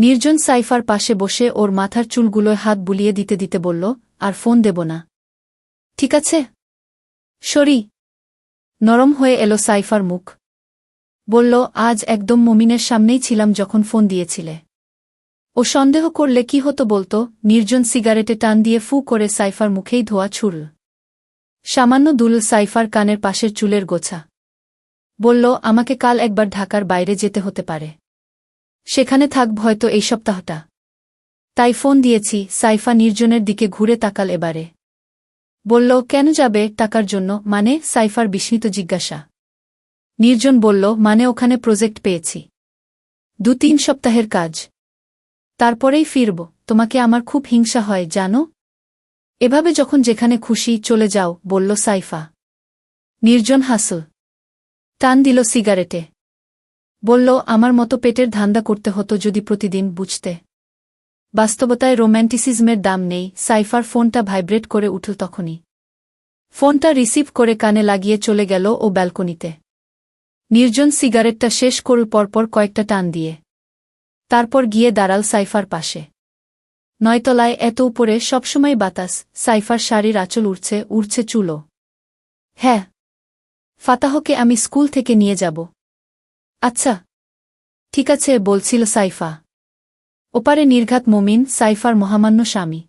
নির্জন সাইফার পাশে বসে ওর মাথার চুলগুলোয় হাত বুলিয়ে দিতে দিতে বলল, আর ফোন দেব না। ঠিক আছে? সরি। নরম হয়ে এলো সাইফার মুখ। বলল, আজ একদম মমিনের সামনেই ছিলাম যখন ফোন দিয়েছিলে। ও সন্দেহ করলে কি হতো বলতো? নির্জন সিগারেটে টান দিয়ে ফু করে সাইফার মুখেই ধোয়া ছুড়ল। সামান্য দুল সাইফার কানের পাশের চুলের গোছা। বলল, আমাকে কাল একবার ঢাকার বাইরে যেতে হতে পারে। সেখানে থাকব হয়তো এই সপ্তাহটা। তাই ফোন দিয়েছি। সাইফা নির্জনের দিকে ঘুরে তাকাল এবারে। বলল, কেন যাবে? টাকার জন্য মানে? সাইফার বিস্মিত জিজ্ঞাসা। নির্জন বলল, মানে ওখানে প্রজেক্ট পেয়েছি। 2-3 সপ্তাহের কাজ। তারপরেই ফিরব। তোমাকে আমার খুব হিংসা হয় জানো। এভাবে যখন যেখানে খুশি চলে যাও, বলল সাইফা। নির্জন হাসল। টান দিল সিগারেটে। বলল, আমার মতো পেটের ধান্দা করতে হতো যদি প্রতিদিন, বুঝতে। বাস্তবতায় রোম্যান্টিসিজমের দাম নেই। সাইফার ফোনটা ভাইব্রেট করে উঠল তখনই। ফোনটা রিসিভ করে কানে লাগিয়ে চলে গেল ও ব্যালকনিতে। নির্জন সিগারেটটা শেষ করল পরপর কয়েকটা টান দিয়ে। তারপর গিয়ে দাঁড়াল সাইফার পাশে। 9 তলায়, এত উপরে, সবসময় বাতাস। সাইফার শাড়ির আঁচল উড়ছে চুলও। হ্যাঁ, ফাতাহকে আমি স্কুল থেকে নিয়ে যাব। আচ্ছা ঠিক আছে, বলছিল সাইফা। ওপারে নির্ঘাত মমিন, সাইফার মহামান্য স্বামী।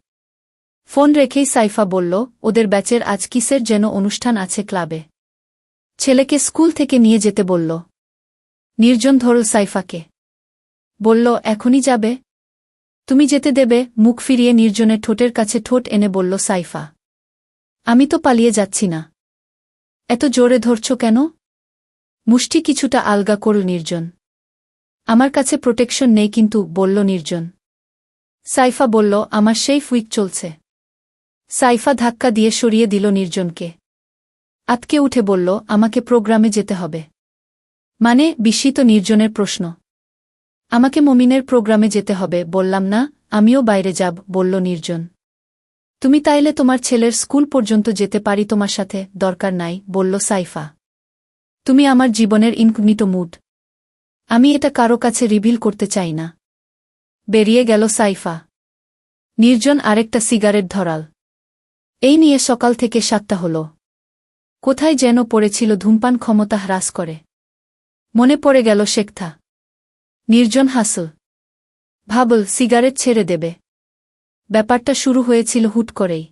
ফোন রেখেই সাইফা বলল, ওদের ব্যাচের আজ কিসের যেন অনুষ্ঠান আছে ক্লাবে। ছেলেকে স্কুল থেকে নিয়ে যেতে বলল। নির্জন ধরল সাইফাকে। বলল, এখনই যাবে? তুমি যেতে দেবে? মুখ ফিরিয়ে নির্জনের ঠোঁটের কাছে ঠোঁট এনে বলল সাইফা। আমি তো পালিয়ে যাচ্ছি না। এত জোরে ধরছ কেন? মুষ্টি কিছুটা আলগা করল নির্জন। আমার কাছে প্রোটেকশন নেই কিন্তু, বলল নির্জন। সাইফা বলল, আমার সেই উইক চলছে। সাইফা ধাক্কা দিয়ে সরিয়ে দিল নির্জনকে। আতকে উঠে বলল, আমাকে প্রোগ্রামে যেতে হবে। মানে? বিস্মিত নির্জনের প্রশ্ন। আমাকে মমিনের প্রোগ্রামে যেতে হবে বললাম না? আমিও বাইরে যাব, বলল নির্জন। তুমি তাইলে তোমার ছেলের স্কুল পর্যন্ত যেতে পারি তোমার সাথে। দরকার নাই, বলল সাইফা। তুমি আমার জীবনের ইনকগনিটো মুড। আমি এটা কারো কাছে রিভিল করতে চাই না। বেরিয়ে গেল সাইফা। নির্জন আরেকটা সিগারেট ধরাল। এই নিয়ে সকাল থেকে 7টা হল। কোথায় যেন পড়েছিল ধূমপান ক্ষমতা হ্রাস করে। মনে পড়ে গেল শেখথা। নির্জন হাসল। ভাবল, সিগারেট ছেড়ে দেবে। ব্যাপারটা শুরু হয়েছিল হুট করেই।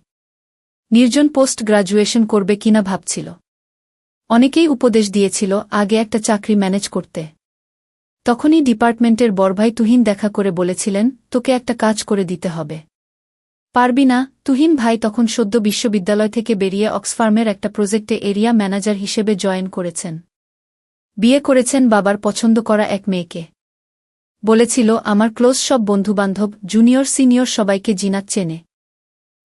নির্জন পোস্ট গ্রাজুয়েশন করবে কিনা ভাবছিল। অনেকেই উপদেশ দিয়েছিল আগে একটা চাকরি ম্যানেজ করতে। তখনই ডিপার্টমেন্টের বড়ভাই তুহিন দেখা করে বলেছিলেন, তোকে একটা কাজ করে দিতে হবে। পারবি না? তুহিন ভাই তখন সদ্য বিশ্ববিদ্যালয় থেকে বেরিয়ে অক্সফার্মের একটা প্রজেক্টে এরিয়া ম্যানেজার হিসেবে জয়েন করেছেন। বিয়ে করেছেন বাবার পছন্দ করা এক মেয়েকে। বলেছিল, আমার ক্লোজ সব বন্ধুবান্ধব, জুনিয়র সিনিয়র সবাইকে জিনাত চেনে।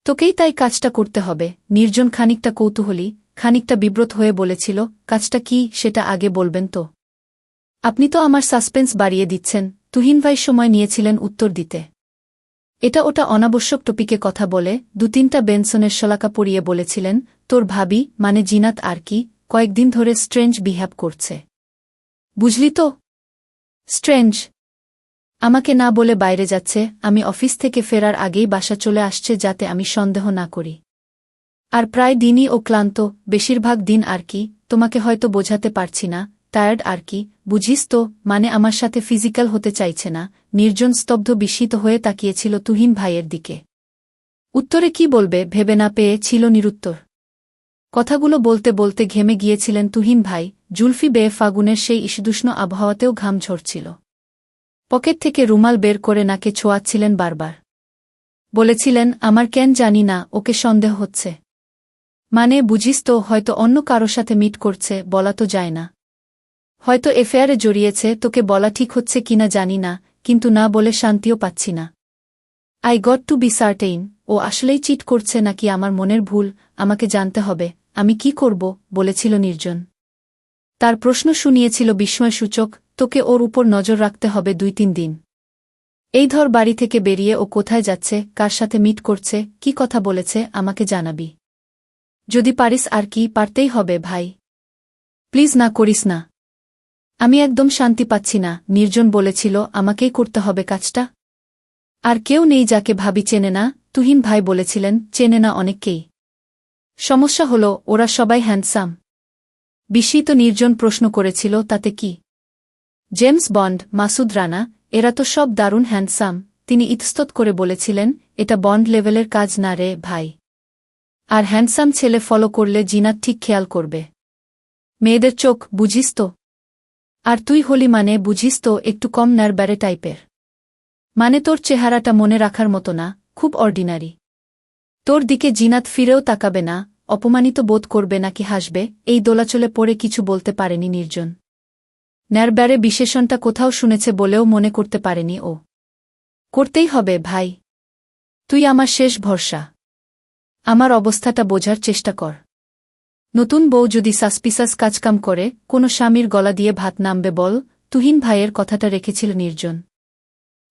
তোকেই তাই কাজটা করতে হবে। নির্জন খানিকটা কৌতূহলী, খানিকটা বিব্রত হয়ে বলেছিল, কাজটা কি সেটা আগে বলবেন তো। আপনি তো আমার সাসপেন্স বাড়িয়ে দিচ্ছেন। তুহিন ভাই সময় নিয়েছিলেন উত্তর দিতে। এটা ওটা অনাবশ্যক টপিকে কথা বলে 2-3টা বেনসনের শলাকা পড়িয়ে বলেছিলেন, তোর ভাবি মানে জিনাত আর কি কয়েকদিন ধরে স্ট্রেঞ্জ বিহেভ করছে। বুঝলি তো? স্ট্রেঞ্জ। আমাকে না বলে বাইরে যাচ্ছে, আমি অফিস থেকে ফেরার আগেই বাসা চলে আসছে যাতে আমি সন্দেহ না করি। আর প্রায় দিনই ও ক্লান্ত, বেশিরভাগ দিন আর কি, তোমাকে হয়তো বোঝাতে পারছি না, টায়ার্ড আর কি, বুঝিস তো, মানে আমার সাথে ফিজিক্যাল হতে চাইছে না। নির্জন স্তব্ধ বিস্মিত হয়ে তাকিয়েছিল তুহিন ভাইয়ের দিকে। উত্তরে কি বলবে ভেবে না পেয়ে ছিল নিরুত্তর। কথাগুলো বলতে বলতে ঘেমে গিয়েছিলেন তুহিন ভাই, জুলফি বেয়ে ফাগুনের সেই ঈষদুষ্ণ আবহাওয়াতেও ঘাম ঝরছিল। পকেট থেকে রুমাল বের করে নাকে ছোঁয়াচ্ছিলেন বারবার। বলেছিলেন, আমার কেন জানি না, ওকে সন্দেহ হচ্ছে। মানে বুঝিস তো, হয়তো অন্য কারো সাথে মিট করছে, বলা তো যায় না। হয়তো এফেয়ারে জড়িয়েছে, তোকে বলা ঠিক হচ্ছে কিনা জানি না, কিন্তু না বলে শান্তিও পাচ্ছি না। I got to be certain, ও আসলেই চিট করছে নাকি আমার মনের ভুল, আমাকে জানতে হবে। আমি কি করব? বলেছিল নির্জন। তার প্রশ্ন শুনিয়েছিল বিস্ময়সূচক, তোকে ওর উপর নজর রাখতে হবে 2-3 দিন। এই ধর বাড়ি থেকে বেরিয়ে ও কোথায় যাচ্ছে, কার সাথে মিট করছে, কি কথা বলেছে, আমাকে জানাবি। যদি পারিস। আর কি পারতেই হবে ভাই। প্লিজ না করিস না। আমি একদম শান্তি পাচ্ছি না। নির্জন বলেছিল আমাকেই করতে হবে কাজটা। আর কেউ নেই যাকে ভাবি চেনে না, তুহিন ভাই বলেছিলেন, চেনে না অনেককেই। সমস্যা হল ওরা সবাই হ্যান্ডসাম। বিস্মিত নির্জন প্রশ্ন করেছিল, তাতে কি? জেমস বন্ড, মাসুদ রানা, এরা তো সব দারুণ হ্যান্ডসাম। তিনি ইতস্তত করে বলেছিলেন, এটা বন্ড লেভেলের কাজ না রে ভাই। আর হ্যান্ডসাম ছেলে ফলো করলে জিনাত ঠিক খেয়াল করবে। মেয়েদের চোখ, বুঝিস তো? আর তুই হলি মানে বুঝিস তো একটু কম নারবারে টাইপের। মানে তোর চেহারাটা মনে রাখার মতো না, খুব অর্ডিনারি। তোর দিকে জিনাত ফিরেও তাকাবে না, অপমানিত বোধ করবে নাকি হাসবে, এই দোলাচলে পড়ে কিছু বলতে পারেনি নির্জন। ন্যারব্যারে বিশেষণটা কোথাও শুনেছে বলেও মনে করতে পারেনি ও। করতেই হবে ভাই। তুই আমার শেষ ভরসা। আমার অবস্থাটা বোঝার চেষ্টা কর। নতুন বউ যদি সাসপিসাস কাজকাম করে, কোনো স্বামীর গলা দিয়ে ভাত নামবে বল? তুহিন ভাইয়ের কথাটা রেখেছিল নির্জন।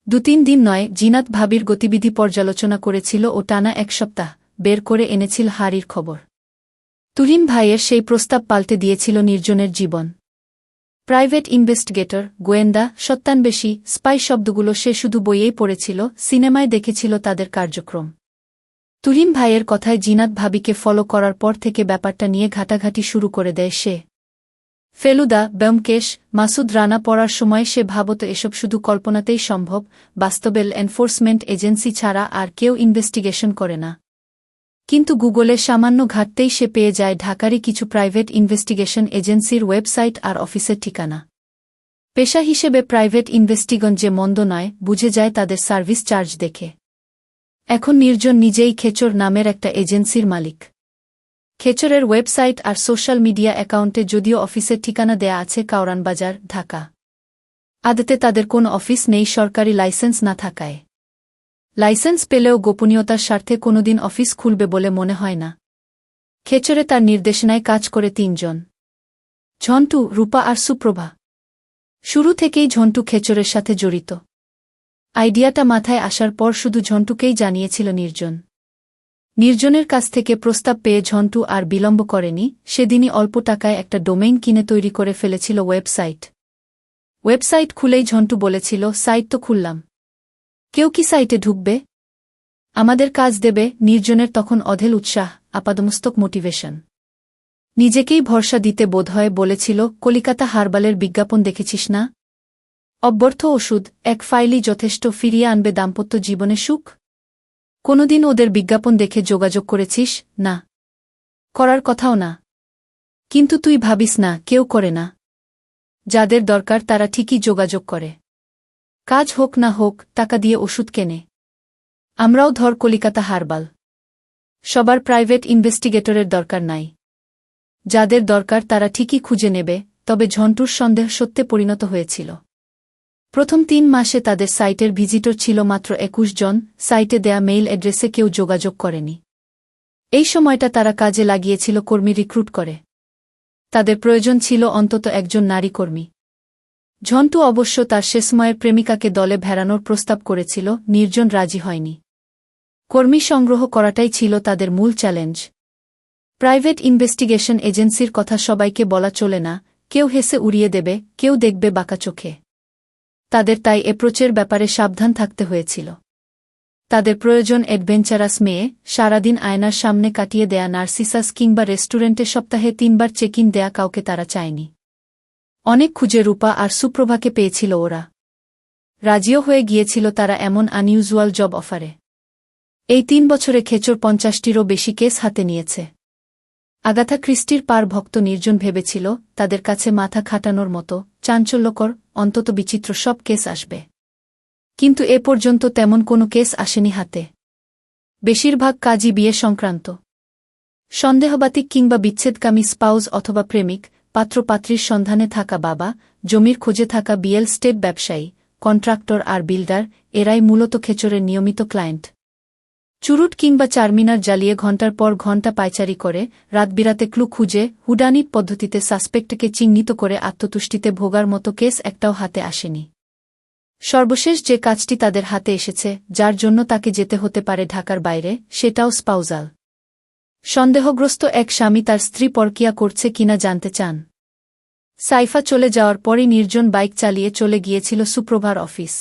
2-3 দিন নয়, জিনাত ভাবির গতিবিধি পর্যালোচনা করেছিল ও টানা 1 সপ্তাহ বের করে এনেছিল হারির খবর। তুহিন ভাইয়ের সেই প্রস্তাব পাল্টে দিয়েছিল নির্জনের জীবন। প্রাইভেট ইনভেস্টিগেটর, গোয়েন্দা, সত্যান্বেষী, স্পাই শব্দগুলো সে শুধু বইয়েই পড়েছিল, সিনেমায় দেখেছিল তাদের কার্যক্রম। তুহিন ভাইয়ের কথায় জিনাত ভাবিকে ফলো করার পর থেকে ব্যাপারটা নিয়ে ঘাটাঘাটি শুরু করে দেয় সে। ফেলুদা, ব্যোমকেশ, মাসুদ রানা পড়ার সময় সে ভাবত এসব শুধু কল্পনাতেই সম্ভব, বাস্তবে এনফোর্সমেন্ট এজেন্সি ছাড়া আর কেউ ইনভেস্টিগেশন করে না। কিন্তু গুগলে সামান্য ঘাটতেই সে পেয়ে যায় ঢাকারই কিছু প্রাইভেট ইনভেস্টিগেশন এজেন্সির ওয়েবসাইট আর অফিসের ঠিকানা। পেশা হিসেবে প্রাইভেট ইনভেস্টিগন যে মন্দ নয়, বুঝে যায় তাদের সার্ভিস চার্জ দেখে। এখন নির্জন নিজেই খেচর নামের একটা এজেন্সির মালিক। খেচরের ওয়েবসাইট আর সোশ্যাল মিডিয়া অ্যাকাউন্টে যদিও অফিসের ঠিকানা দেয়া আছে কাউরানবাজার, ঢাকা। আদতে তাদের কোনো অফিস নেই সরকারি লাইসেন্স না থাকায়। লাইসেন্স পেলেও গোপনীয়তার স্বার্থে কোনোদিন অফিস খুলবে বলে মনে হয় না। খেচরে তার নির্দেশনায় কাজ করে 3 জন। ঝন্টু, রূপা আর সুপ্রভা। শুরু থেকেই ঝন্টু খেচরের সাথে জড়িত। আইডিয়াটা মাথায় আসার পর শুধু ঝন্টুকেই জানিয়েছিল নির্জন। নির্জনের কাছ থেকে প্রস্তাব পেয়ে ঝন্টু আর বিলম্ব করেনি, সেদিনই অল্প টাকায় একটা ডোমেইন কিনে তৈরি করে ফেলেছিল ওয়েবসাইট। ওয়েবসাইট খুলেই ঝন্টু বলেছিল, সাইট তো খুললাম। কেউ কি সাইটে ঢুকবে? আমাদের কাজ দেবে। নির্জনের তখন অঢেল উৎসাহ, আপাদমস্তক মোটিভেশন। নিজেকেই ভরসা দিতে বোধহয় বলেছিল, কলিকাতা হারবালের বিজ্ঞাপন দেখেছিস না? অব্যর্থ ওষুধ, 1 ফাইলই যথেষ্ট ফিরিয়ে আনবে দাম্পত্য জীবনে সুখ। কোনোদিন ওদের বিজ্ঞাপন দেখে যোগাযোগ করেছিস? না। করার কথাও না। কিন্তু তুই ভাবিস না, কেউ করে না। যাদের দরকার তারা ঠিকই যোগাযোগ করে। কাজ হোক না হোক, টাকা দিয়ে ওষুধ কেনে। আমরাও ধর কলিকাতা হারবাল। সবার প্রাইভেট ইনভেস্টিগেটরের দরকার নাই। যাদের দরকার তারা ঠিকই খুঁজে নেবে। তবে ঝন্টুর সন্দেহ সত্যে পরিণত হয়েছিল। প্রথম 3 মাসে তাদের সাইটের ভিজিটর ছিল মাত্র 21 জন, সাইটে দেয়া মেইল অ্যাড্রেসে কেউ যোগাযোগ করেনি। এই সময়টা তারা কাজে লাগিয়েছিল কর্মী রিক্রুট করে। তাদের প্রয়োজন ছিল অন্তত একজন নারী কর্মী। ঝন্টু অবশ্য তার শেষময়ের প্রেমিকাকে দলে ভেড়ানোর প্রস্তাব করেছিল, নির্জন রাজি হয়নি। কর্মী সংগ্রহ করাটাই ছিল তাদের মূল চ্যালেঞ্জ। প্রাইভেট ইনভেস্টিগেশন এজেন্সির কথা সবাইকে বলা চলে না, কেউ হেসে উড়িয়ে দেবে, কেউ দেখবে বাঁকা চোখে। তাদের তাই অ্যাপ্রোচের ব্যাপারে সাবধান থাকতে হয়েছিল। তাদের প্রয়োজন অ্যাডভেঞ্চারাস মেয়ে, সারাদিন আয়নার সামনে কাটিয়ে দেয়া নার্সিসাস কিংবা রেস্টুরেন্টে সপ্তাহে 3 বার চেক ইন দেয়া কাউকে তারা চায়নি। অনেক খুঁজে রূপা আর সুপ্রভাকে পেয়েছিল ওরা। রাজিও হয়ে গিয়েছিল তারা এমন আনইউজুয়াল জব অফারে। এই 3 বছরে খেচর 50টিরও বেশি কেস হাতে নিয়েছে। আগাথা ক্রিস্টির পার ভক্ত নির্জন ভেবেছিল, তাদের কাছে মাথা খাটানোর মতো, চাঞ্চল্যকর, অন্তত বিচিত্র সব কেস আসবে। কিন্তু এ পর্যন্ত তেমন কোনো কেস আসেনি হাতে। বেশিরভাগ কাজই বিয়ে সংক্রান্ত। সন্দেহবাতিক কিংবা বিচ্ছেদকামী স্পাউস অথবা প্রেমিক, পাত্রপাত্রীর সন্ধানে থাকা বাবা, জমির খোঁজে থাকা বিয়েল স্টেট ব্যবসায়ী, কন্ট্রাক্টর আর বিল্ডার, এরাই মূলত খেচরের নিয়মিত ক্লায়েন্ট। চুরুট কিংবা চারমিনার জ্বালিয়ে ঘণ্টার পর ঘণ্টা পায়চারি করে, রাতবিরাতে ক্লু খুঁজে, হুডানিট পদ্ধতিতে সাসপেক্টকে চিহ্নিত করে আত্মতুষ্টিতে ভোগার মতো কেস একটাও হাতে আসেনি। সর্বশেষ যে কাজটি তাদের হাতে এসেছে, যার জন্য তাকে যেতে হতে পারে ঢাকার বাইরে, সেটাও স্পাউজাল। সন্দেহগ্রস্ত এক স্বামী তার স্ত্রী পরকিয়া করছে কিনা জানতে চান। সাইফা চলে যাওয়ার পরই নির্জন বাইক চালিয়ে চলে গিয়েছিল সুপ্রভার অফিস।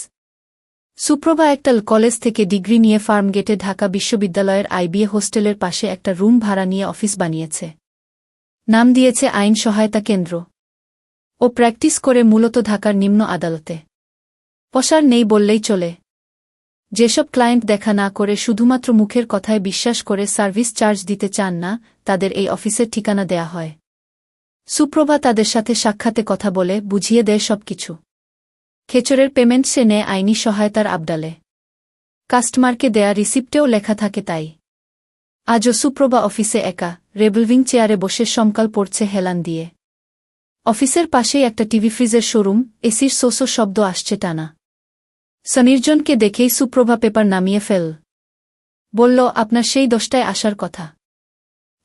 সুপ্রভা একটা কলেজ থেকে ডিগ্রি নিয়ে ফার্মগেটে ঢাকা বিশ্ববিদ্যালয়ের আইবিএ হোস্টেলের পাশে একটা রুম ভাড়া নিয়ে অফিস বানিয়েছে। নাম দিয়েছে আইন সহায়তা কেন্দ্র। ও প্র্যাকটিস করে মূলত ঢাকার নিম্ন আদালতে। পসার নেই বললেই চলে। যেসব ক্লায়েন্ট দেখা না করে শুধুমাত্র মুখের কথায় বিশ্বাস করে সার্ভিস চার্জ দিতে চান না, তাদের এই অফিসের ঠিকানা দেয়া হয়। সুপ্রভা তাদের সাথে সাক্ষাতে কথা বলে বুঝিয়ে দেয় সবকিছু। খেচরের পেমেন্ট সে নেয় আইনি সহায়তার আবডালে। কাস্টমারকে দেয়া রিসিপ্টেও লেখা থাকে তাই। আজও সুপ্রভা অফিসে একা, রিভলভিং চেয়ারে বসে সমকাল পড়ছে হেলান দিয়ে। অফিসের পাশেই একটা টিভি ফ্রিজের শোরুম, এসির সোসো শব্দ আসছে টানা। সনির্জনকে দেখেই সুপ্রভা পেপার নামিয়ে ফেল। বলল, আপনার সেই 10টায় আসার কথা।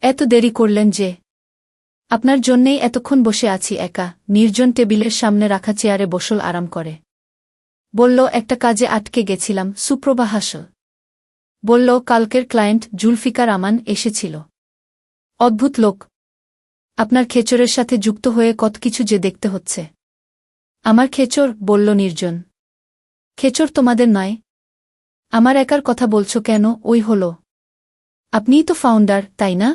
এত দেরি করলেন যে? আপনার জন্যেই এতক্ষণ বসে আছি একা। নির্জন টেবিলের সামনে রাখা চেয়ারে বসল আরাম করে। বলল, একটা কাজে আটকে গেছিলাম। সুপ্রভা হাসল। বলল, কালকের ক্লায়েন্ট জুলফিকার আমান এসেছিল। অদ্ভুত লোক। আপনার খেচরের সাথে যুক্ত হয়ে কত কিছু যে দেখতে হচ্ছে। আমার খেচর? বলল নির্জন। খেচর তোমাদের নয়। আমার একার কথা বলছো কেন? ওই হল। আপনিই তো ফাউন্ডার, তাই না?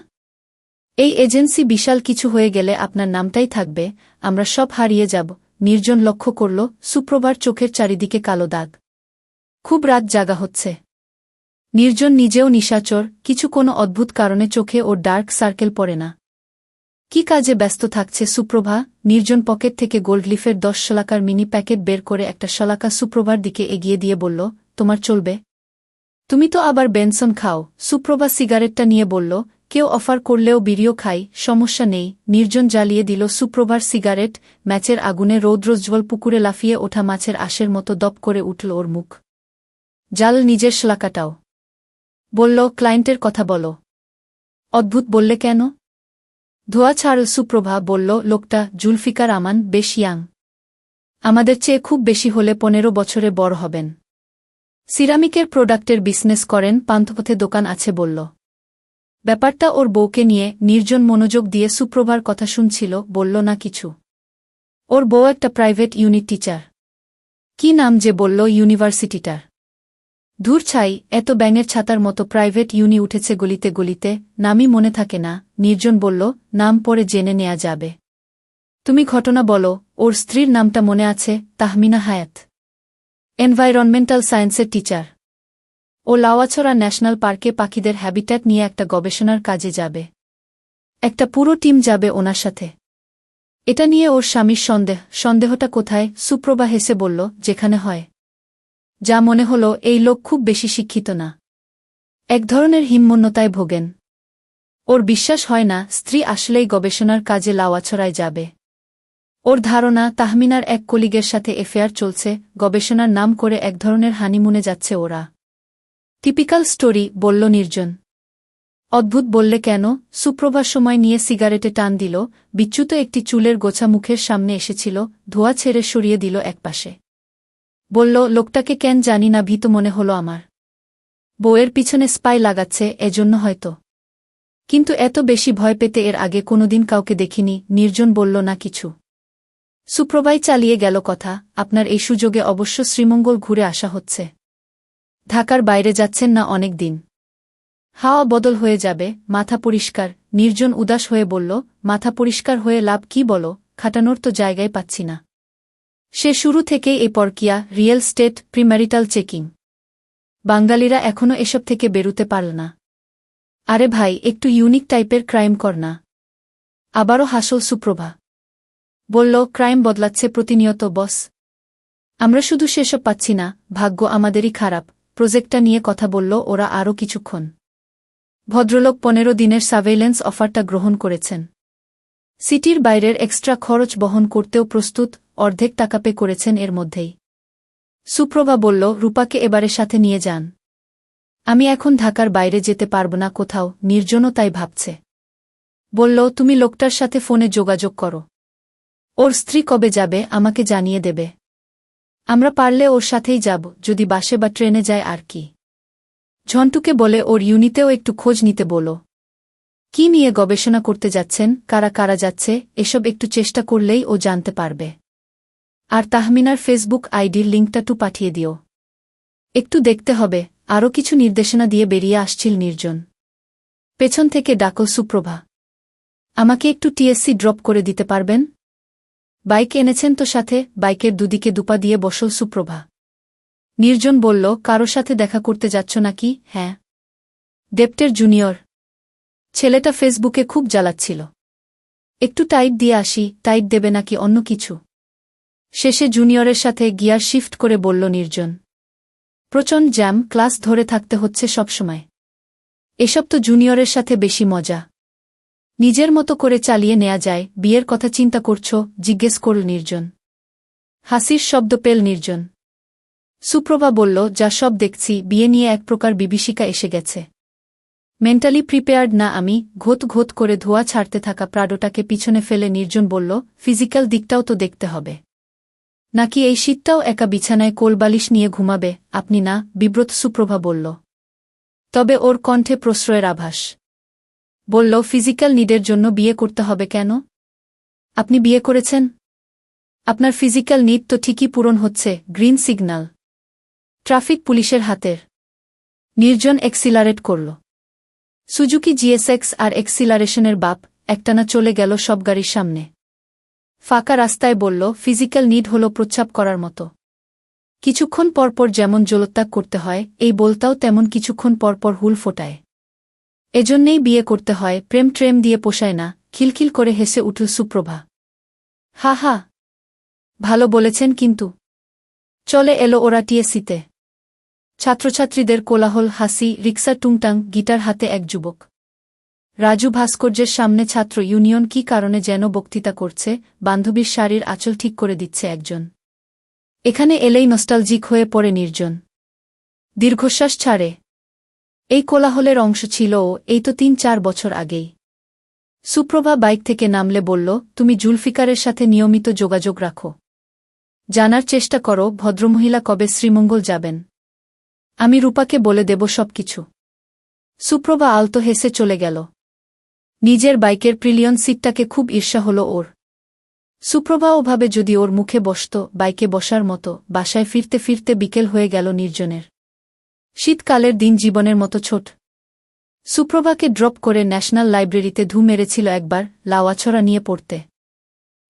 এই এজেন্সি বিশাল কিছু হয়ে গেলে আপনার নামটাই থাকবে, আমরা সব হারিয়ে যাব। নির্জন লক্ষ্য করল সুপ্রভার চোখের চারিদিকে কালো দাগ। খুব রাত জাগা হচ্ছে। নির্জন নিজেও নিশাচর, কিছু কোনো অদ্ভুত কারণে চোখে ওর ডার্ক সার্কেল পড়ে না। কি কাজে ব্যস্ত থাকছে সুপ্রভা? নির্জন পকেট থেকে গোল্ডলিফের 10 শলাকার মিনি প্যাকেট বের করে একটা শলাকা সুপ্রভার দিকে এগিয়ে দিয়ে বলল, তোমার চলবে? তুমি তো আবার বেনসন খাও। সুপ্রভা সিগারেটটা নিয়ে বলল, কেউ অফার করলেও বিড়িও খাই, সমস্যা নেই। নির্জন জ্বালিয়ে দিল সুপ্রভার সিগারেট। ম্যাচের আগুনে রৌদ্রোজ্জ্বল পুকুরে লাফিয়ে ওঠা মাছের আশের মতো দপ করে উঠল ওর মুখ। জাল নিজের শলাকাটাও। বলল, ক্লায়েন্টের কথা বলো। অদ্ভুত বললে কেন? ধোয়া ছাড়ল সুপ্রভা। বলল, লোকটা জুলফিকার আমান বেশ ইয়াং। আমাদের চেয়ে খুব বেশি হলে 15 বছরে বড় হবেন। সিরামিকের প্রোডাক্টের বিজনেস করেন, পান্থপথে দোকান আছে বলল। ব্যাপারটা ওর বউকে নিয়ে। নির্জন মনোযোগ দিয়ে সুপ্রভার কথা শুনছিল, বলল না কিছু। ওর বউ একটা প্রাইভেট ইউনিট টিচার। কি নাম যে বলল ইউনিভার্সিটিটার? ধুর ছাই, এত ব্যাঙের ছাতার মতো প্রাইভেট ইউনি উঠেছে গলিতে গলিতে, নামই মনে থাকে না। নির্জন বলল, নাম পরে জেনে নেয়া যাবে। তুমি ঘটনা বলো। ওর স্ত্রীর নামটা মনে আছে, তাহমিনা হায়াত। এনভায়রনমেন্টাল সায়েন্সের টিচার। ও লাওয়াছড়া ন্যাশনাল পার্কে পাখিদের হ্যাবিট্যাট নিয়ে একটা গবেষণার কাজে যাবে। একটা পুরো টিম যাবে ওনার সাথে। এটা নিয়ে ওর স্বামীর সন্দেহটা কোথায়? সুপ্রভা হেসে বলল, যেখানে হয়। যা মনে হলো, এই লোক খুব বেশি শিক্ষিত না। এক ধরনের হিম্মন্যতায় ভোগেন। ওর বিশ্বাস হয় না স্ত্রী আসলেই গবেষণার কাজে লাওয়াছড়ায় যাবে। ওর ধারণা তাহমিনার এক কলিগের সাথে এফেয়ার চলছে, গবেষণার নাম করে এক ধরনের হানিমুনে যাচ্ছে ওরা। টিপিক্যাল স্টোরি, বলল নির্জন। অদ্ভুত বললে কেন? সুপ্রভা সময় নিয়ে সিগারেটে টান দিল। বিচ্যুত একটি চুলের গোছা মুখের সামনে এসেছিল, ধোয়া ছেড়ে সরিয়ে দিল একপাশে। বলল, লোকটাকে কেন জানি না ভীত মনে হলো আমার। বউয়ের পিছনে স্পাই লাগাচ্ছে, এজন্য হয়তো। কিন্তু এত বেশি ভয় পেতে এর আগে কোনোদিন কাউকে দেখিনি। নির্জন বলল না কিছু। সুপ্রভাই চালিয়ে গেল কথা, আপনার এই সুযোগে অবশ্য শ্রীমঙ্গল ঘুরে আসা হচ্ছে। ঢাকার বাইরে যাচ্ছেন না অনেক দিন। হাওয়া বদল হয়ে যাবে, মাথা পরিষ্কার। নির্জন উদাস হয়ে বলল, মাথা পরিষ্কার হয়ে লাভ কি বলো? খাটানোর তো জায়গায় পাচ্ছি না। সে শুরু থেকেই এই পরকিয়া, রিয়েল স্টেট, প্রিম্যারিটাল চেকিং। বাঙালিরা এখনও এসব থেকে বেরুতে পারল না। আরে ভাই, একটু ইউনিক টাইপের ক্রাইম কর না। আবারও হাসল সুপ্রভা। বলল, ক্রাইম বদলাচ্ছে প্রতিনিয়ত বস। আমরা শুধু সেসব পাচ্ছি না, ভাগ্য আমাদেরই খারাপ। প্রজেক্টটা নিয়ে কথা বলল ওরা আরও কিছুক্ষণ। ভদ্রলোক 15 দিনের সার্ভেইলেন্স অফারটা গ্রহণ করেছেন। সিটির বাইরের এক্সট্রা খরচ বহন করতেও প্রস্তুত, অর্ধেক টাকা পে করেছেন এর মধ্যেই। সুপ্রভা বলল, রূপাকে এবারে সাথে নিয়ে যান। আমি এখন ঢাকার বাইরে যেতে পারব না কোথাও। নির্জনও তাই ভাবছে। বলল, তুমি লোকটার সাথে ফোনে যোগাযোগ করো। ওর স্ত্রী কবে যাবে আমাকে জানিয়ে দেবে। আমরা পারলে ওর সাথেই যাব, যদি বাসে বা ট্রেনে যায় আর কি। ঝন্টুকে বলে ওর ইউনিটেও একটু খোঁজ নিতে বলো। কি নিয়ে গবেষণা করতে যাচ্ছেন, কারা কারা যাচ্ছে, এসব একটু চেষ্টা করলেই ও জানতে পারবে। আর তাহমিনার ফেসবুক আইডির লিঙ্কটা পাঠিয়ে দিও। একটু দেখতে হবে। আরও কিছু নির্দেশনা দিয়ে বেরিয়ে আসছিল নির্জন। পেছন থেকে ডাকল সুপ্রভা। আমাকে একটু টিএসসি ড্রপ করে দিতে পারবেন? বাইক এনেছেন তো সাথে? বাইকের দুদিকে দুপা দিয়ে বসল সুপ্রভা। নির্জন বলল, কারো সাথে দেখা করতে যাচ্ছ নাকি? হ্যাঁ, ডেপ্টের জুনিয়র। ছেলেটা ফেসবুকে খুব জ্বালাচ্ছিল। একটু টাইট দিয়ে আসি। টাইট দেবে নাকি অন্য কিছু? শেষে জুনিয়রের সাথে গিয়ার শিফট করে বলল নির্জন। প্রচণ্ড জ্যাম, ক্লাস ধরে থাকতে হচ্ছে সবসময়। এসব তো জুনিয়রের সাথে বেশি মজা। নিজের মতো করে চালিয়ে নেয়া যায়। বিয়ের কথা চিন্তা করছো? জিজ্ঞেস করল নির্জন। হাসির শব্দ পেল নির্জন। সুপ্রভা বলল, যা সব দেখছি, বিয়ে নিয়ে এক প্রকার বিভীষিকা এসে গেছে। মেন্টালি প্রিপেয়ার্ড না আমি। ঘোত ঘোত করে ধোঁয়া ছাড়তে থাকা প্রাডোটাকে পিছনে ফেলে নির্জন বলল, ফিজিক্যাল দিকটাও তো দেখতে হবে। নাকি এই শীতটাও একা বিছানায় কোলবালিশ নিয়ে ঘুমাবে? আপনি না? বিব্রত সুপ্রভা বলল। তবে ওর কণ্ঠে প্রশ্রয়ের আভাস। বলল, ফিজিক্যাল নিডের জন্য বিয়ে করতে হবে কেন? আপনি বিয়ে করেছেন? আপনার ফিজিক্যাল নিড তো ঠিকই পূরণ হচ্ছে। Green signal. ট্রাফিক পুলিশের হাতের। নির্জন এক্সিলারেট করল। সুজুকি জিএসএক্স আর এক্সিলারেশনের বাপ একটানা চলে গেল সব গাড়ির সামনে। ফাঁকা রাস্তায় বলল, ফিজিক্যাল নিড হল প্রচ্ছাপ করার মতো। কিছুক্ষণ পরপর যেমন জলত্যাগ করতে হয়, এই বলতাও তেমন কিছুক্ষণ পরপর হুল ফোটায়। এজন্যেই বিয়ে করতে হয়। প্রেম ট্রেম দিয়ে পোষায় না। খিলখিল করে হেসে উঠল সুপ্রভা। হা হা, ভালো বলেছেন কিন্তু। চলে এলো ওরা টিএসসিতে। ছাত্রছাত্রীদের কোলাহল, হাসি, রিক্সা টুংটাং, গিটার হাতে এক যুবক। রাজু ভাস্কর্যের সামনে ছাত্র ইউনিয়ন কী কারণে যেন বক্তৃতা করছে। বান্ধবীর শাড়ির আঁচল ঠিক করে দিচ্ছে একজন। এখানে এলেই নস্টালজিক হয়ে পড়ে নির্জন। দীর্ঘশ্বাস ছাড়ে। এই কোলাহলের অংশ ছিল ও, এই তো ৩-৪ বছর আগেই। সুপ্রভা বাইক থেকে নামলে বলল, তুমি জুলফিকারের সাথে নিয়মিত যোগাযোগ রাখো। জানার চেষ্টা করো ভদ্রমহিলা কবে শ্রীমঙ্গল যাবেন। আমি রূপাকে বলে দেব সবকিছু। সুপ্রভা আলতো হেসে চলে গেল। নিজের বাইকের প্রিলিয়ন সিটটাকে খুব ঈর্ষা হল ওর। সুপ্রভা ওভাবে যদি ওর মুখে বসত, বাইকে বসার মতো। বাসায় ফিরতে ফিরতে বিকেল হয়ে গেল নির্জনের। শীতকালের দিন জীবনের মতো ছোট। সুপ্রভাকে ড্রপ করে ন্যাশনাল লাইব্রেরিতে ধু মেরেছিল একবার, লাওয়াছড়া নিয়ে পড়তে।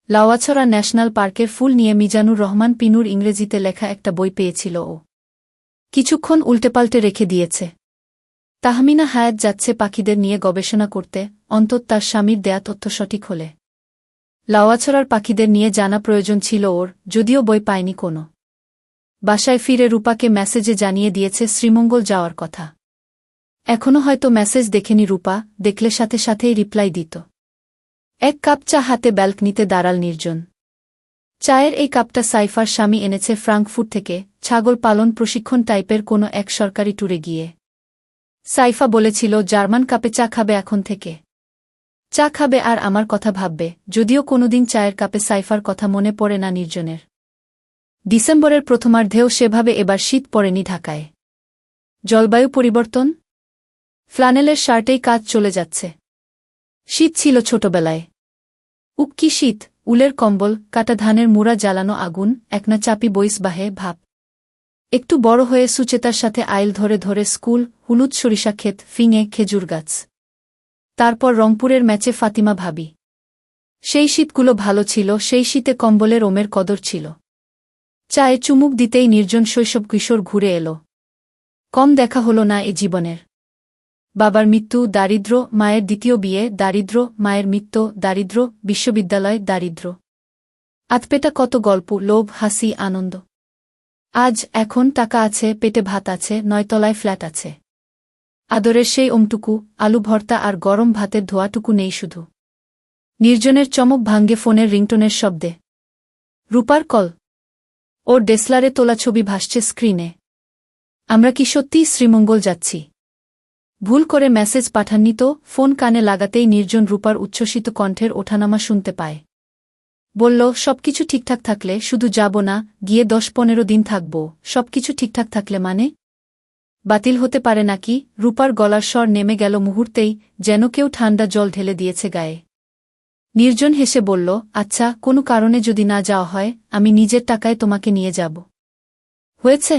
লাওয়াছড়া ন্যাশনাল পার্কের ফুল নিয়ে মিজানুর রহমান পিনুর ইংরেজিতে লেখা একটা বই পেয়েছিল ও। কিছুক্ষণ উল্টেপাল্টে রেখে দিয়েছে। তাহমিনা হায়াত যাচ্ছে পাখিদের নিয়ে গবেষণা করতে, অন্তত তার স্বামীর দেয়া তথ্য সঠিক হলে। লাওয়াছড়ার পাখিদের নিয়ে জানা প্রয়োজন ছিল ওর, যদিও বই পায়নি কোনো। বাসায় ফিরে রূপাকে মেসেজে জানিয়ে দিয়েছে শ্রীমঙ্গল যাওয়ার কথা। এখনও হয়তো মেসেজ দেখেনি রূপা, দেখলে সাথে সাথেই রিপ্লাই দিত। এক কাপ চা হাতে ব্যালকনিতে দাঁড়াল নির্জন। চায়ের এই কাপটা সাইফার স্বামী এনেছে ফ্রাঙ্কফুর্ট থেকে, ছাগল পালন প্রশিক্ষণ টাইপের কোনো এক সরকারি ট্যুরে গিয়ে। সাইফা বলেছিল জার্মান কাপে চা খাবে এখন থেকে। চা খাবে আর আমার কথা ভাববে, যদিও কোনোদিন চায়ের কাপে সাইফার কথা মনে পড়ে না নির্জনের। ডিসেম্বরের প্রথমার্ধেও সেভাবে এবার শীত পড়েনি ঢাকায়। জলবায়ু পরিবর্তন? ফ্লানেলের শার্টেই কাজ চলে যাচ্ছে। শীত ছিল ছোটবেলায়। উক্কি শীত, উলের কম্বল, কাটা ধানের মুড়া, জ্বালানো আগুন, একনা চাপি বইস বাহে ভাব। একটু বড় হয়ে সুচেতার সাথে আইল ধরে ধরে স্কুল, হলুদ সরিষা ক্ষেত, ফিঙে, খেজুর গাছ। তারপর রংপুরের ম্যাচে ফাতিমা ভাবি। সেই শীতগুলো ভালো ছিল, সেই শীতে কম্বলের ওমের কদর ছিল। চায়ে চুমুক দিতেই নির্জন শৈশব কিশোর ঘুরে এলো। কম দেখা হলো না এ জীবনের। বাবার মৃত্যু, দারিদ্র্য, মায়ের দ্বিতীয় বিয়ে, দারিদ্র্য, মায়ের মৃত্যু, দারিদ্র্য, বিশ্ববিদ্যালয়, দারিদ্র্য। আতপেটা কত গল্প, লোভ, হাসি, আনন্দ। আজ এখন টাকা আছে, পেটে ভাত আছে, 9 তলায় ফ্ল্যাট আছে। আদরের সেই ওমটুকু, আলু ভর্তা আর গরম ভাতের ধোয়াটুকু নেই শুধু। নির্জনের চমক ভাঙ্গে ফোনের রিংটোনের শব্দে। রূপার কল। ওর ডেসলারে তোলা ছবি ভাসছে স্ক্রিনে। আমরা কি সত্যিই শ্রীমঙ্গল যাচ্ছি? ভুল করে মেসেজ পাঠাননি তো? ফোন কানে লাগাতেই নির্জন রূপার উচ্ছ্বসিত কণ্ঠের ওঠানামা শুনতে পায়। বলল, সবকিছু ঠিকঠাক থাকলে, শুধু যাব না, গিয়ে 10-15 দিন থাকব। সবকিছু ঠিকঠাক থাকলে মানে? বাতিল হতে পারে নাকি? রূপার গলার স্বর নেমে গেল মুহূর্তেই, যেন কেউ ঠান্ডা জল ঢেলে দিয়েছে গায়ে। নির্জন হেসে বলল, আচ্ছা, কোনো কারণে যদি না যাওয়া হয়, আমি নিজের টাকায় তোমাকে নিয়ে যাব। হয়েছে?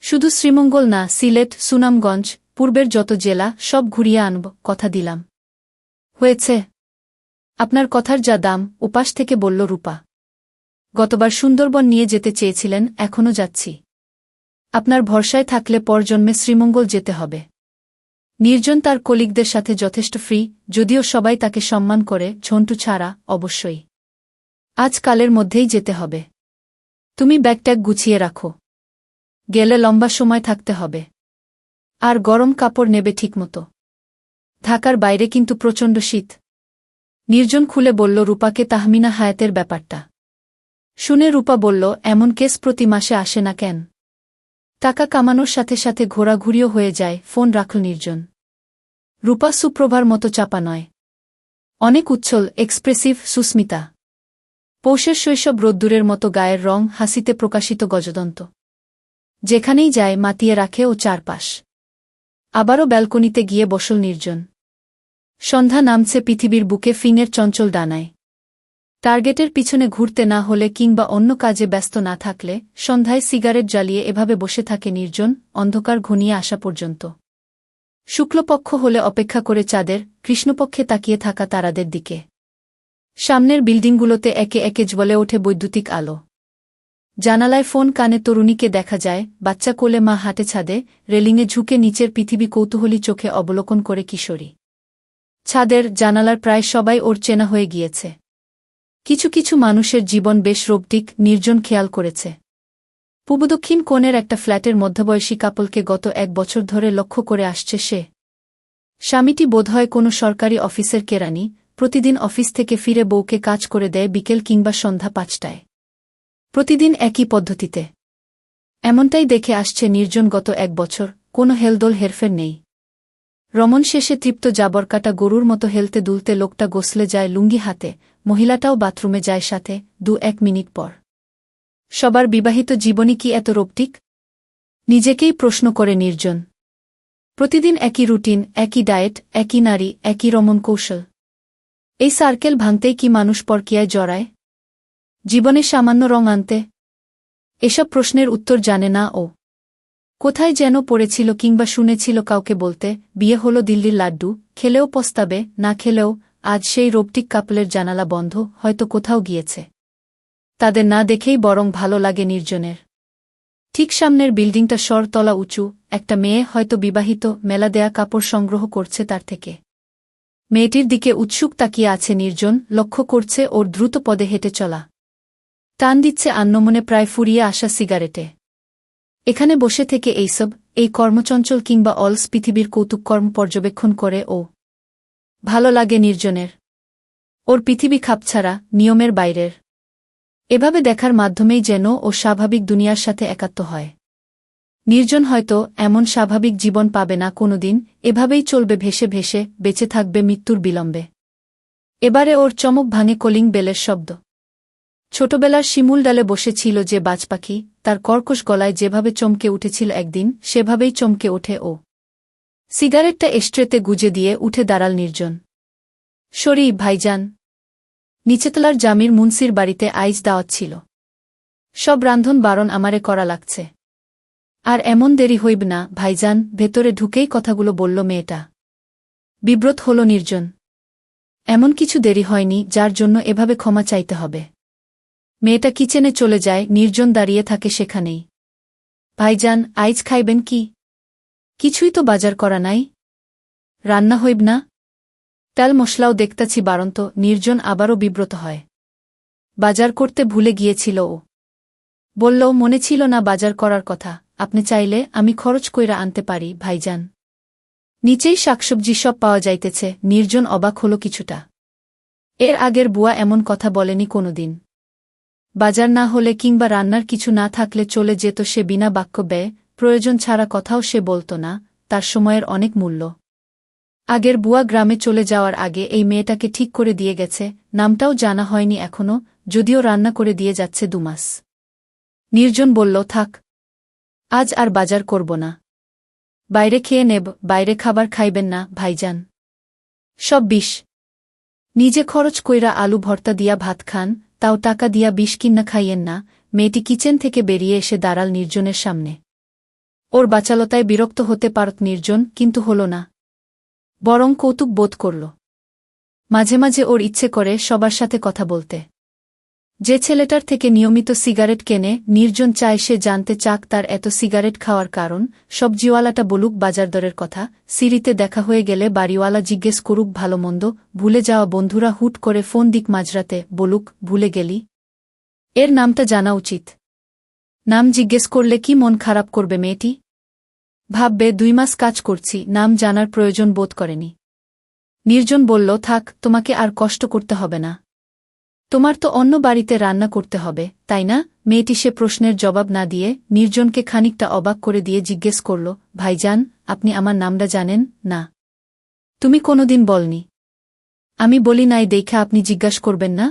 শুধু শ্রীমঙ্গল না, সিলেট, সুনামগঞ্জ, পূর্বের যত জেলা সব ঘুরিয়ে আনব, কথা দিলাম। হয়েছে? আপনার কথার যা দাম, উপাস থেকে বলল রূপা। গতবার সুন্দরবন নিয়ে যেতে চেয়েছিলেন, এখনও যাচ্ছি। আপনার ভরসায় থাকলে পরজন্মে শ্রীমঙ্গল যেতে হবে। নির্জন তার কলিগদের সাথে যথেষ্ট ফ্রি, যদিও সবাই তাকে সম্মান করে, ঝন্টু ছাড়া, অবশ্যই। আজকালের মধ্যেই যেতে হবে। তুমি ব্যাগট্যাগ গুছিয়ে রাখো। গেলে লম্বা সময় থাকতে হবে। আর গরম কাপড় নেবে ঠিকমতো। ঢাকার বাইরে কিন্তু প্রচণ্ড শীত। নির্জন খুলে বলল রূপাকে তাহমিনা হায়াতের ব্যাপারটা। শুনে রূপা বলল, এমন কেস প্রতি মাসে আসে না কেন? টাকা কামানোর সাথে সাথে ঘোরাঘুরিও হয়ে যায়। ফোন রাখল নির্জন। রূপা সুপ্রভার মতো চাপা নয়। অনেক উচ্ছল, এক্সপ্রেসিভ, সুস্মিতা। পৌষের শৈশব রোদ্দুরের মতো গায়ের রং, হাসিতে প্রকাশিত গজদন্ত। যেখানেই যায় মাতিয়ে রাখে ও চারপাশ। আবারও ব্যালকনিতে গিয়ে বসল নির্জন। সন্ধ্যা নামছে পৃথিবীর বুকে ফিঙের চঞ্চল ডানায়। টার্গেটের পিছনে ঘুরতে না হলে কিংবা অন্য কাজে ব্যস্ত না থাকলে সন্ধ্যায় সিগারেট জ্বালিয়ে এভাবে বসে থাকে নির্জন, অন্ধকার ঘনিয়ে আসা পর্যন্ত। শুক্লপক্ষ হলে অপেক্ষা করে চাঁদের, কৃষ্ণপক্ষে তাকিয়ে থাকা তারাদের দিকে। সামনের বিল্ডিংগুলোতে একে একে জ্বলে ওঠে বৈদ্যুতিক আলো। জানালায় ফোন কানে তরুণীকে দেখা যায়, বাচ্চা কোলে মা হাঁটে ছাদে, রেলিংয়ে ঝুঁকে নিচের পৃথিবী কৌতূহলী চোখে অবলোকন করে কিশোরী। ছাদের জানালার প্রায় সবাই ওর চেনা হয়ে গিয়েছে। কিছু কিছু মানুষের জীবন বেশ রোবটিক, নির্জন খেয়াল করেছে। পূর্বদক্ষিণ কোণের একটা ফ্ল্যাটের মধ্যবয়সী কাপলকে গত 1 বছর ধরে লক্ষ্য করে আসছে সে। স্বামীটি বোধহয় কোনো সরকারি অফিসের কেরানি, প্রতিদিন অফিস থেকে ফিরে বউকে কাজ করে দেয় বিকেল কিংবা সন্ধ্যা 5টায়। প্রতিদিন একই পদ্ধতিতে। এমনটাই দেখে আসছে নির্জন গত 1 বছর, কোনো হেলদোল হেরফের নেই। রমণ শেষে তৃপ্ত জাবরকাটা গরুর মতো হেলতে দুলতে লোকটা গোসলে যায় লুঙ্গি হাতে, মহিলাটাও বাথরুমে যায় সাথে, 2-1 মিনিট পর। সবার বিবাহিত জীবনই কি এত রোবটিক? নিজেকেই প্রশ্ন করে নির্জন। প্রতিদিন একই রুটিন, একই ডায়েট, একই নারী, একই রমণ কৌশল। এই সার্কেল ভাঙতেই কি মানুষ পরকীয়ায় জড়ায়? জীবনে সামান্য রং আনতে? এসব প্রশ্নের উত্তর জানে না ও। কোথায় যেন পড়েছিল কিংবা শুনেছিল কাউকে বলতে, বিয়ে হলো দিল্লির লাড্ডু, খেলেও পস্তাবে, না খেলেও। আজ সেই রোবটিক কাপলের জানালা বন্ধ, হয়তো কোথাও গিয়েছে। তাদের না দেখেই বরং ভালো লাগে নির্জনের। ঠিক সামনের বিল্ডিংটা তলা উঁচু, একটা মেয়ে, হয়তো বিবাহিত, মেলা দেয়া কাপড় সংগ্রহ করছে তার থেকে। মেয়েটির দিকে উৎসুক তাকিয়ে আছে নির্জন, লক্ষ্য করছে ওর দ্রুত পদে হেঁটে চলা। টান দিচ্ছে আন্নমনে প্রায় ফুরিয়ে আসা সিগারেটে। এখানে বসে থেকে এই কর্মচঞ্চল কিংবা অলস পৃথিবীর কৌতুককর্ম পর্যবেক্ষণ করে ও। ভালো লাগে নির্জনের। ওর পৃথিবী খাপছাড়া, নিয়মের বাইরের। এভাবে দেখার মাধ্যমেই যেন ও স্বাভাবিক দুনিয়ার সাথে একাত্ম হয়। নির্জন হয়তো এমন স্বাভাবিক জীবন পাবে না কোনোদিন, এভাবেই চলবে ভেসে ভেসে, বেঁচে থাকবে মৃত্যুর বিলম্বে। এবারে ওর চমক ভাঙে কলিং বেলের শব্দ। ছোটবেলার শিমুল ডালে বসেছিল যে বাজপাখি, তার কর্কশ গলায় যেভাবে চমকে উঠেছিল একদিন, সেভাবেই চমকে ওঠে ও। সিগারেটটা এস্ট্রেতে গুজে দিয়ে উঠে দাঁড়াল নির্জন। সরি ভাইজান। নিচেতলার জামির মুন্সির বাড়িতে আইজ দাওয়াত ছিল। সব রান্ধন বারণ আমারে করা লাগছে। আর এমন দেরি হইব না ভাইজান, ভেতরে ঢুকেই কথাগুলো বলল মেয়েটা। বিব্রত হল নির্জন। এমন কিছু দেরি হয়নি যার জন্য এভাবে ক্ষমা চাইতে হবে। মেয়েটা কিচেনে চলে যায়, নির্জন দাঁড়িয়ে থাকে সেখানেই। ভাইজান, আইজ খাইবেন কি? কিছুই তো বাজার করা নাই। রান্না হইব না? তেল মশলাও দেখতাছি বারন্ত। নির্জন আবারও বিব্রত হয়। বাজার করতে ভুলে গিয়েছিল ও। বলল, মনে ছিল না বাজার করার কথা, আপনি চাইলে আমি খরচ কইরা আনতে পারি ভাইজান। নিচেই শাকসবজি সব পাওয়া যাইতেছে। নির্জন অবাক হল কিছুটা। এর আগের বুয়া এমন কথা বলেনি কোনোদিন। বাজার না হলে কিংবা রান্নার কিছু না থাকলে চলে যেত সে বিনা বাক্য ব্যয়, প্রয়োজন ছাড়া কথাও সে বলত না, তার সময়ের অনেক মূল্য। আগের বুয়া গ্রামে চলে যাওয়ার আগে এই মেয়েটাকে ঠিক করে দিয়ে গেছে, নামটাও জানা হয়নি এখনো, যদিও রান্না করে দিয়ে যাচ্ছে 2 মাস। নির্জন বলল, থাক, আজ আর বাজার করব না। বাইরে খেয়ে নেব। বাইরে খাবার খাইবেন না ভাইজান। সব বিষ। নিজে খরচ কইরা আলু ভর্তা দিয়া ভাত খান, তাও টাকা দিয়া বিষ কিন্না খাইয়েন না। মেয়েটি কিচেন থেকে বেরিয়ে এসে দাঁড়াল নির্জনের সামনে। ওর বাচালতায় বিরক্ত হতে পারত নির্জন, কিন্তু হল না। বরং কৌতুক বোধ করল। মাঝে মাঝে ওর ইচ্ছে করে সবার সাথে কথা বলতে। যে ছেলেটার থেকে নিয়মিত সিগারেট কেনে, নির্জন চায় সে জানতে চাক তার এত সিগারেট খাওয়ার কারণ। সবজিওয়ালাটা বলুক বাজারদরের কথা, সিঁড়িতে দেখা হয়ে গেলে বাড়িওয়ালা জিজ্ঞেস করুক ভালো মন্দ, ভুলে যাওয়া বন্ধুরা হুট করে ফোন দিক মাঝরাতে, বলুক ভুলে গেলি। এর নামটা জানা উচিত। নাম জিজ্ঞেস করলে কি মন খারাপ করবে মেয়েটি? ভাববে 2 মাস কাজ করছি, নাম জানার প্রয়োজন বোধ করেনি। নির্জন বলল, থাক, তোমাকে আর কষ্ট করতে হবে না। তোমার তো অন্য বাড়িতে রান্না করতে হবে, তাই না? মেয়েটি সে প্রশ্নের জবাব না দিয়ে নির্জনকে খানিকটা অবাক করে দিয়ে জিজ্ঞেস করল, ভাইজান, আপনি আমার নামটা জানেন না? তুমি কোনোদিন বলনি। আমি বলি নাই দেখে আপনি জিজ্ঞাস করবেন না?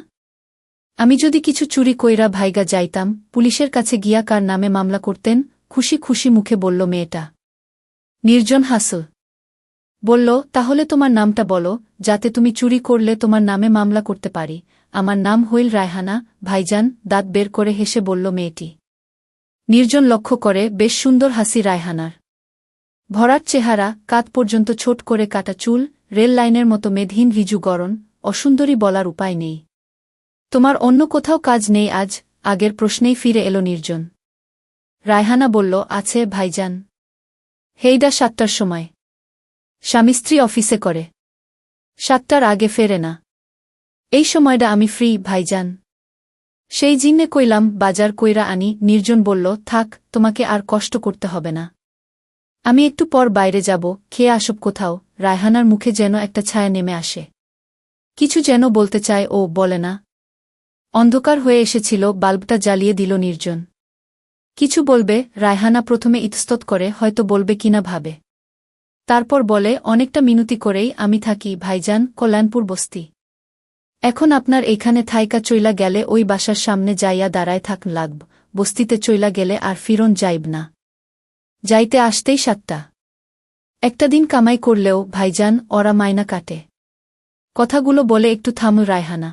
আমি যদি কিছু চুরি কইরা ভাইগা যাইতাম, পুলিশের কাছে গিয়া কার নামে মামলা করতেন? খুশি খুশি মুখে বলল মেয়েটা। নির্জন হাসল। বলল, তাহলে তোমার নামটা বলো, যাতে তুমি চুরি করলে তোমার নামে মামলা করতে পারি। আমার নাম হইল রায়হানা, ভাইজান, দাঁত বের করে হেসে বলল মেয়েটি। নির্জন লক্ষ্য করে বেশ সুন্দর হাসি রায়হানার। ভরাট চেহারা, কাঁধ পর্যন্ত ছোট করে কাটা চুল, রেল লাইনের মতো মেদহীন রিজু গড়ন, অসুন্দরী বলার উপায় নেই। তোমার অন্য কোথাও কাজ নেই আজ? আগের প্রশ্নেই ফিরে এলো নির্জন। রায়হানা বলল, আছে ভাইজান। হেইডা 7টার সময়। স্বামী স্ত্রী অফিসে করে। 7টার আগে ফেরে না। এই সময়টা আমি ফ্রি ভাইজান। সেই জিন্নে কইলাম বাজার কইরা আনি। নির্জন বলল, থাক, তোমাকে আর কষ্ট করতে হবে না। আমি একটু পর বাইরে যাব, খেয়ে আসব কোথাও। রায়হানার মুখে যেন একটা ছায়া নেমে আসে। কিছু যেন বলতে চায় ও বলে না। অন্ধকার হয়ে এসেছিল, বাল্বটা জ্বালিয়ে দিল নির্জন। কিছু বলবে, রায়হানা প্রথমে ইতস্তত করে, হয়তো বলবে কিনা ভাবে। তারপর বলে, অনেকটা মিনতি করেই, আমি থাকি ভাইজান, কল্যাণপুর বস্তি। এখন আপনার এখানে থাইকা চইলা গেলে ওই বাসার সামনে যাইয়া দাঁড়ায় থাক লাগব, বস্তিতে চইলা গেলে আর ফিরন যাইব না। যাইতে আসতেই 7টা। একটা দিন কামাই করলেও ভাইজান, ওরা মাইনা কাটে। কথাগুলো বলে একটু থামল রায়হানা।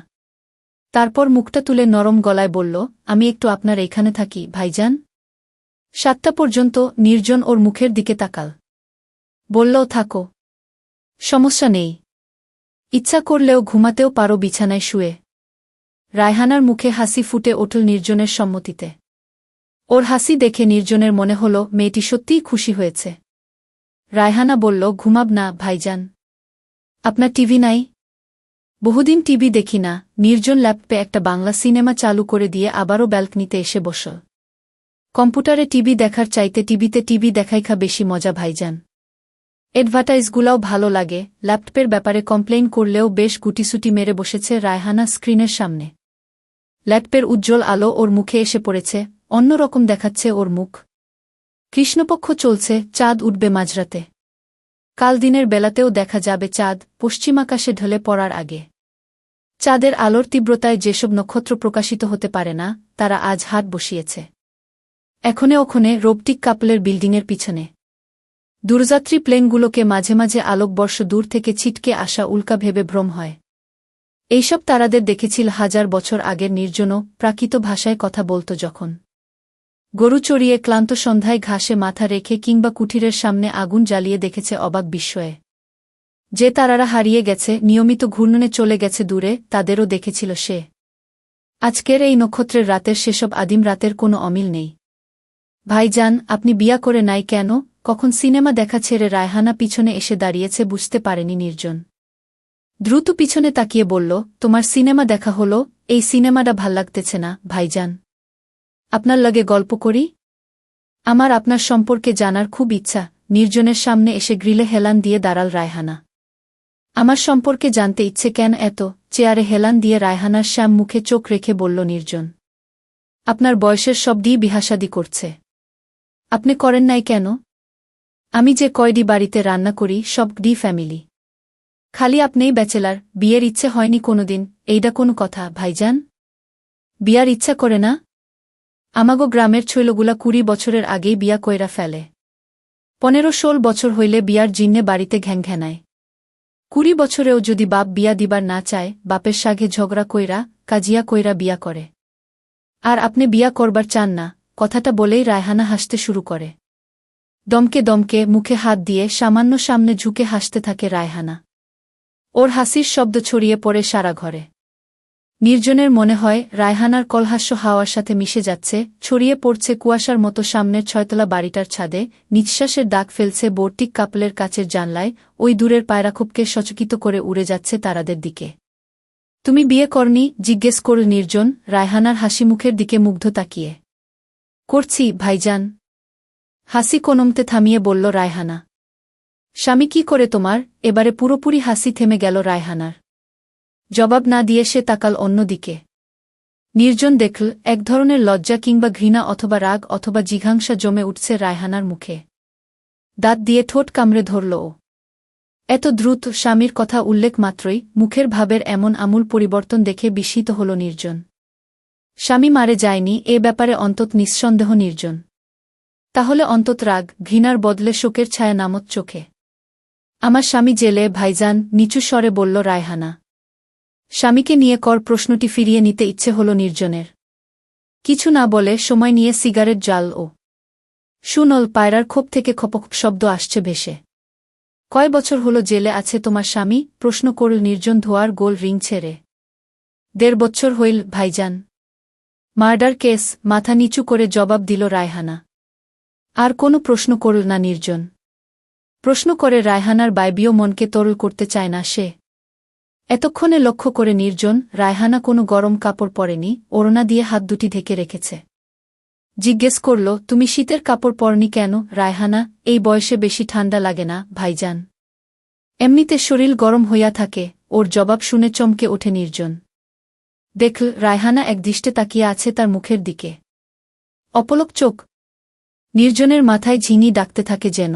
তারপর মুখটা তুলে নরম গলায় বলল, আমি একটু আপনার এখানে থাকি ভাইজান। 7টা পর্যন্ত। নির্জন ওর মুখের দিকে তাকাল। বলল, থাকো, সমস্যা নেই। ইচ্ছা করলেও ঘুমাতেও পারো বিছানায় শুয়ে। রায়হানার মুখে হাসি ফুটে উঠল নির্জনের সম্মতিতে। ওর হাসি দেখে নির্জনের মনে হল মেয়েটি সত্যিই খুশি হয়েছে। রায়হানা বলল, ঘুমাব না ভাইজান? আপনার টিভি নাই? বহুদিন টিভি দেখি না। নির্জন ল্যাপটপে একটা বাংলা সিনেমা চালু করে দিয়ে আবারও ব্যালকনিতে এসে বসল। কম্পিউটারে টিভি দেখার চাইতে টিভিতে টিভি দেখাইখা বেশি মজা ভাইজান। অ্যাডভার্টাইজগুলাও ভালো লাগে। ল্যাপটপের ব্যাপারে কমপ্লেইন করলেও বেশ গুটিসুটি মেরে বসেছে রায়হানা স্ক্রিনের সামনে। ল্যাপটপের উজ্জ্বল আলো ওর মুখে এসে পড়েছে, অন্যরকম দেখাচ্ছে ওর মুখ। কৃষ্ণপক্ষ চলছে, চাঁদ উঠবে মাঝরাতে। কাল দিনের বেলাতেও দেখা যাবে চাঁদ, পশ্চিমাকাশে ঢলে পড়ার আগে। চাঁদের আলোর তীব্রতায় যেসব নক্ষত্র প্রকাশিত হতে পারে না, তারা আজ হাট বসিয়েছে এখনে ওখনে রোবটিক কাপলের বিল্ডিংয়ের পিছনে। দূরযাত্রী প্লেনগুলোকে মাঝে মাঝে আলোকবর্ষ দূর থেকে ছিটকে আসা উল্কা ভেবে ভ্রম হয়। এইসব তারাদের দেখেছিল 1000 বছর আগের নির্জনও, প্রাকৃত ভাষায় কথা বলত যখন। গরু চড়িয়ে ক্লান্ত সন্ধ্যায় ঘাসে মাথা রেখে কিংবা কুঠিরের সামনে আগুন জ্বালিয়ে দেখেছে অবাক বিস্ময়ে। যে তারারা হারিয়ে গেছে, নিয়মিত ঘূর্ণনে চলে গেছে দূরে, তাদেরও দেখেছিল সে। আজকের এই নক্ষত্রের রাতের সেসব আদিম রাতের কোনো অমিল নেই। ভাইজান, আপনি বিয়া করে নাই কেন? কখন সিনেমা দেখা ছেড়ে রায়হানা পিছনে এসে দাঁড়িয়েছে বুঝতে পারেনি নির্জন। দ্রুত পিছনে তাকিয়ে বলল, তোমার সিনেমা দেখা হলো? এই সিনেমাটা ভাল লাগতেছে না ভাইজান। আপনার লগে গল্প করি? আমার আপনার সম্পর্কে জানার খুব ইচ্ছা। নির্জনের সামনে এসে গ্রিলে হেলান দিয়ে দাঁড়াল রায়হানা। আমার সম্পর্কে জানতে ইচ্ছে কেন এত? চেয়ারে হেলান দিয়ে রায়হানার শ্যাম মুখে চোখ রেখে বলল নির্জন। আপনার বয়সের সব ডি বিহাসাদি করছে। আপনি করেন নাই কেন? আমি যে কয়ডি বাড়িতে রান্না করি সব ডি ফ্যামিলি। খালি আপনিই ব্যাচেলার, বিয়ের ইচ্ছে হয়নি কোনোদিন। এইডা কোনো কথা ভাইজান? বিয়ার ইচ্ছা করে না? আমাগো গ্রামের ছেলেগুলা 20 বছরের আগেই বিয়া কইরা ফেলে। 15-16 বছর হইলে বিয়ার জিন্নে বাড়িতে ঘ্যাংঘ্যানায়। 20 বছরেও যদি বাপ বিয়া দিবার না চায়, বাপের সাঘে ঝগড়া কইরা, কাজিয়া কইরা বিয়া করে। আর আপনি বিয়া করবার চান না? কথাটা বলেই রায়হানা হাসতে শুরু করে। দমকে দমকে মুখে হাত দিয়ে সামান্য সামনে ঝুঁকে হাসতে থাকে রায়হানা। ওর হাসির শব্দ ছড়িয়ে পড়ে সারা ঘরে। নির্জনের মনে হয় রায়হানার কলহাস্য হাওয়ার সাথে মিশে যাচ্ছে, ছড়িয়ে পড়ছে কুয়াশার মতো সামনের 6তলা বাড়িটার ছাদে, নিঃশ্বাসের দাগ ফেলছে বোর্টিক কাপলের কাচের জানলায়, ওই দূরের পায়রাখোপকে সচকিত করে উড়ে যাচ্ছে তারাদের দিকে। তুমি বিয়ে করনি? জিজ্ঞেস করল নির্জন, রায়হানার হাসি মুখের দিকে মুগ্ধ তাকিয়ে। করছি ভাইজান, হাসি কোনমতে থামিয়ে বলল রায়হানা। স্বামী কি করে তোমার? এবারে পুরোপুরি হাসি থেমে গেল রায়হানার। জবাব না দিয়ে সে তাকাল অন্যদিকে। নির্জন দেখল এক ধরনের লজ্জা কিংবা ঘৃণা অথবা রাগ অথবা জিঘাংসা জমে উঠছে রায়হানার মুখে। দাঁত দিয়ে ঠোঁট কামড়ে ধরল ও। এত দ্রুত স্বামীর কথা উল্লেখ মাত্রই মুখের ভাবের এমন আমূল পরিবর্তন দেখে বিস্মিত হল নির্জন। স্বামী মারে যায়নি এ ব্যাপারে অন্তত নিঃসন্দেহ নির্জন। তাহলে অন্তত রাগ ঘৃণার বদলে শোকের ছায়া নামত চোখে। আমার স্বামী জেলে ভাইজান, নিচু স্বরে বলল রায়হানা। স্বামীকে নিয়ে কর প্রশ্নটি ফিরিয়ে নিতে ইচ্ছে হল নির্জনের। কিছু না বলে সময় নিয়ে সিগারেট জ্বাল ও। শুনল পায়রার খোপ থেকে খপখপ শব্দ আসছে ভেসে। কয় বছর হলো জেলে আছে তোমার স্বামী? প্রশ্ন করল নির্জন ধোয়ার গোল রিং ছেড়ে। 1.5 বছর হইল ভাইজান। মার্ডার কেস, মাথা নিচু করে জবাব দিল রায়হানা। আর কোনো প্রশ্ন করল না নির্জন। প্রশ্ন করে রায়হানার বায়বীয় মনকে তরল করতে চায় না সে। এতক্ষণে লক্ষ্য করে নির্জন রায়হানা কোনো গরম কাপড় পরেনি, ওড়না দিয়ে হাত দুটি ঢেকে রেখেছে। জিজ্ঞেস করল, তুমি শীতের কাপড় পরনি কেন? রায়হানা, এই বয়সে বেশি ঠান্ডা লাগে না ভাইজান, এমনিতে শরীর গরম হইয়া থাকে। ওর জবাব শুনে চমকে ওঠে নির্জন। দেখল রায়হানা একদৃষ্টে তাকিয়ে আছে তার মুখের দিকে। অপলক চোখ। নির্জনের মাথায় ঝিনি ডাকতে থাকে যেন।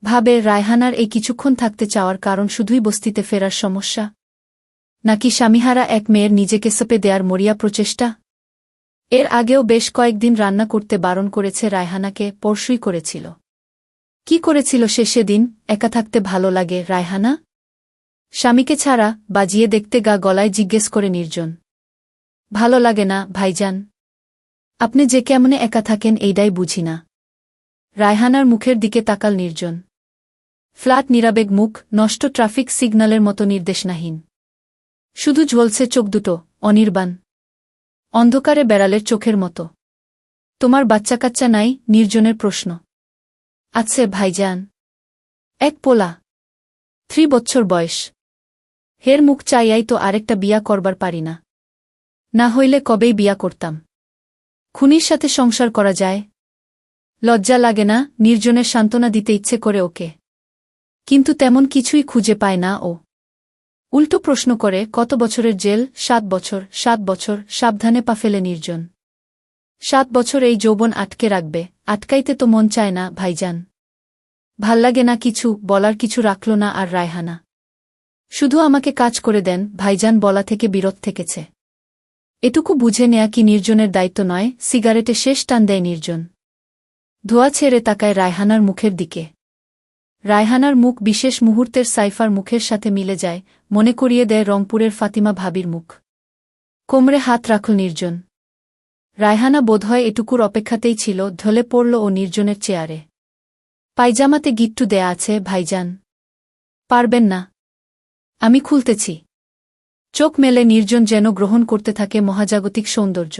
ভাবে রায়হানার এই কিছুক্ষণ থাকতে চাওয়ার কারণ শুধুই বস্তিতে ফেরার সমস্যা, নাকি স্বামীহারা এক মেয়ের নিজেকে সঁপে দেয়ার মরিয়া প্রচেষ্টা। এর আগেও বেশ কয়েকদিন রান্না করতে বারণ করেছে রায়হানাকে, পরশুই করেছিল। কি করেছিল সে সেদিন? একা থাকতে ভালো লাগে রায়হানা? স্বামীকে ছাড়া? বাজিয়ে দেখতে গা গলায় জিজ্ঞেস করে নির্জন। ভালো লাগে না ভাইজান, আপনি যে কেমনে একা থাকেন এইটাই বুঝি না। রায়হানার মুখের দিকে তাকাল নির্জন। ফ্ল্যাট নিরাবেগ মুখ, নষ্ট ট্রাফিক সিগন্যালের মতো নির্দেশনাহীন। শুধু ঝলছে চোখ দুটো, অনির্বাণ, অন্ধকারে বেড়ালের চোখের মতো। তোমার বাচ্চা কাচ্চা নাই? নির্জনের প্রশ্ন। আছে ভাইজান, এক পোলা, 3 বছর বয়স। হের মুখ চাইয়াই তো আরেকটা বিয়া করবার পারি না। না হইলে কবেই বিয়া করতাম। খুনির সাথে সংসার করা যায়? লজ্জা লাগে না? নির্জনের সান্ত্বনা দিতে ইচ্ছে করে ওকে, কিন্তু তেমন কিছুই খুঁজে পায় না ও। উল্টো প্রশ্ন করে, কত বছরের জেল? 7 বছর। 7 বছর? সাবধানে পা ফেলে নির্জন। 7 বছর এই যৌবন আটকে রাখবে? আটকাইতে তো মন চায় না ভাইজান। ভাল্লাগে না কিছু? বলার কিছু রাখল না আর রায়হানা। শুধু আমাকে কাজ করে দেন ভাইজান বলা থেকে বিরত থেকেছে। এটুকু বুঝে নেয়া কি নির্জনের দায়িত্ব নয়? সিগারেটে শেষ টান দেয় নির্জন। ধোয়া ছেড়ে তাকায় রায়হানার মুখের দিকে। রায়হানার মুখ বিশেষ মুহূর্তের সাইফার মুখের সাথে মিলে যায়, মনে করিয়ে দেয় রংপুরের ফাতিমা ভাবির মুখ। কোমরে হাত রাখল নির্জন। রায়হানা বোধহয় এটুকুর অপেক্ষাতেই ছিল, ঢলে পড়ল ও নির্জনের চেয়ারে। পায়জামাতে গিট্টু দেয়া আছে ভাইজান, পারবেন না? আমি খুলতেছি। চোখ মেলে নির্জন যেন গ্রহণ করতে থাকে মহাজাগতিক সৌন্দর্য।